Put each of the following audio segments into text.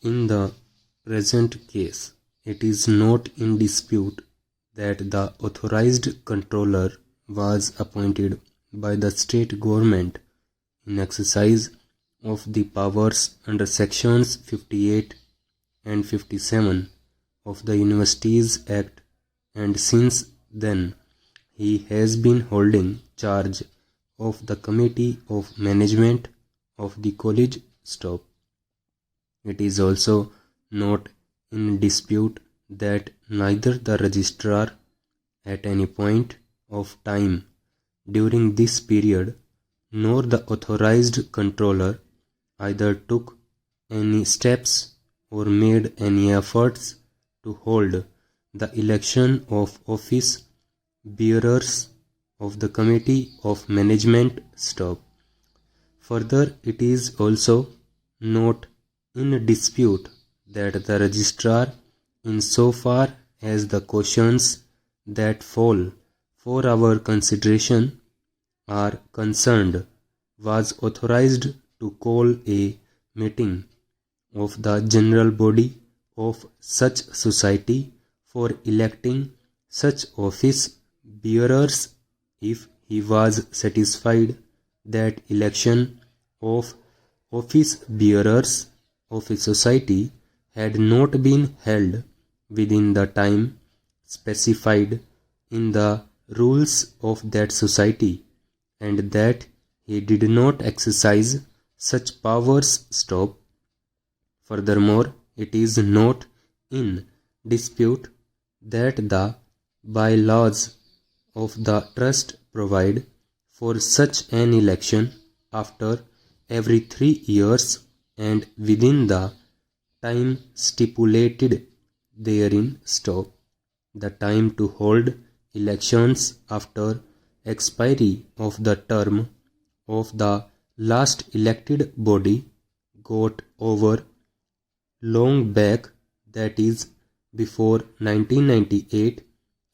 In the present case, it is not in dispute that the authorized controller was appointed by the state government in exercise of the powers under sections 58 and 57 of the Universities Act, and since then he has been holding charge of the Committee of Management of the college. It is also not in dispute that neither the registrar at any point of time during this period nor the authorized controller either took any steps or made any efforts to hold the election of office bearers of the Committee of Management. Further, it is also not in dispute that the registrar, in so far as the questions that fall for our consideration are concerned, was authorized to call a meeting of the general body of such society for electing such office bearers if he was satisfied that election of office bearers of a society had not been held within the time specified in the rules of that society, and that he did not exercise such powers. Furthermore, it is not in dispute that the bylaws of the trust provide for such an election after every 3 years and within the time stipulated therein. The time to hold elections after expiry of the term of the last elected body got over long back, that is, before 1998,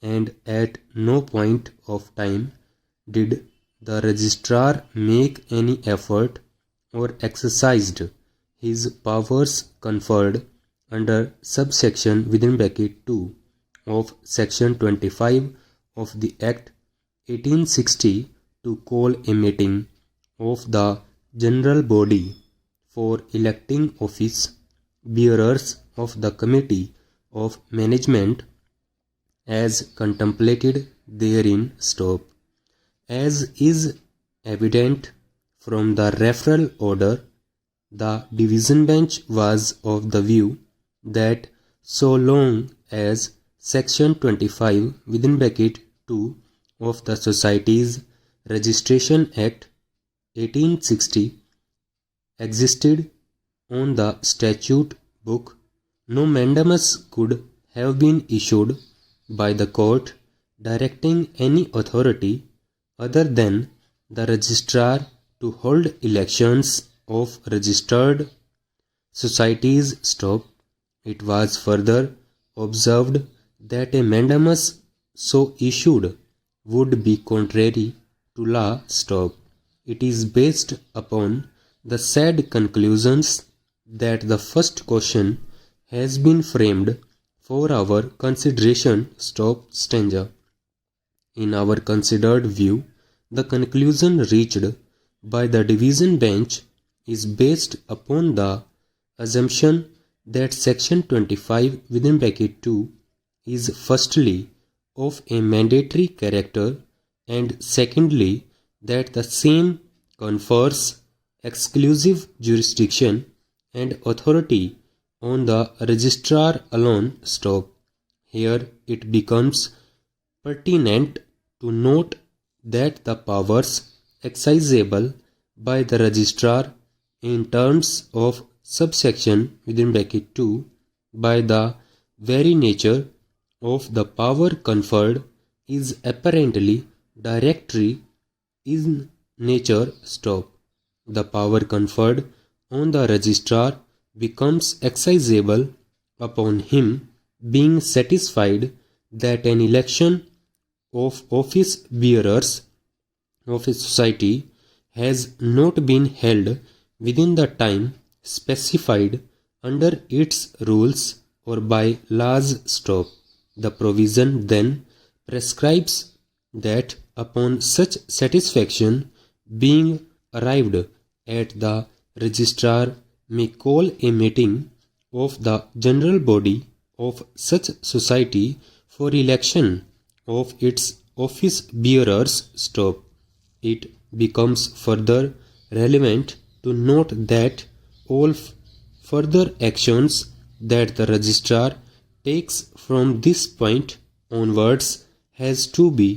and at no point of time did the registrar make any effort or exercised his powers conferred under subsection 2 of section 25 of the Act 1860 to call a meeting of the general body for electing office bearers of the Committee of Management as contemplated therein. As is evident from the referral order, the division bench was of the view that so long as section 25 (2) of the Societies Registration Act 1860 existed on the statute book, no mandamus could have been issued by the court directing any authority other than the registrar to hold elections of registered societies. It was further observed that a mandamus so issued would be contrary to law. It is based upon the said conclusions that the first question has been framed for our consideration. In our considered view, the conclusion reached by the division bench is based upon the assumption that section 25 (2) is firstly of a mandatory character, and secondly that the same confers exclusive jurisdiction and authority on the registrar alone. Here it becomes pertinent to note that the powers exercisable by the registrar in terms of subsection 2 by the very nature of the power conferred is apparently directory in nature. The power conferred on the registrar becomes exercisable upon him being satisfied that an election of office bearers of a society has not been held within the time specified under its rules or by laws stop. The provision then prescribes that upon such satisfaction being arrived at, the registrar may call a meeting of the general body of such society for election of its office bearers stop. It becomes further relevant to note that all further actions that the registrar takes from this point onwards has to be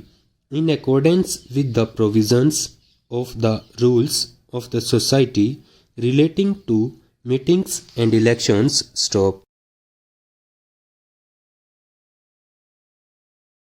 in accordance with the provisions of the rules of the society relating to meetings and elections stop.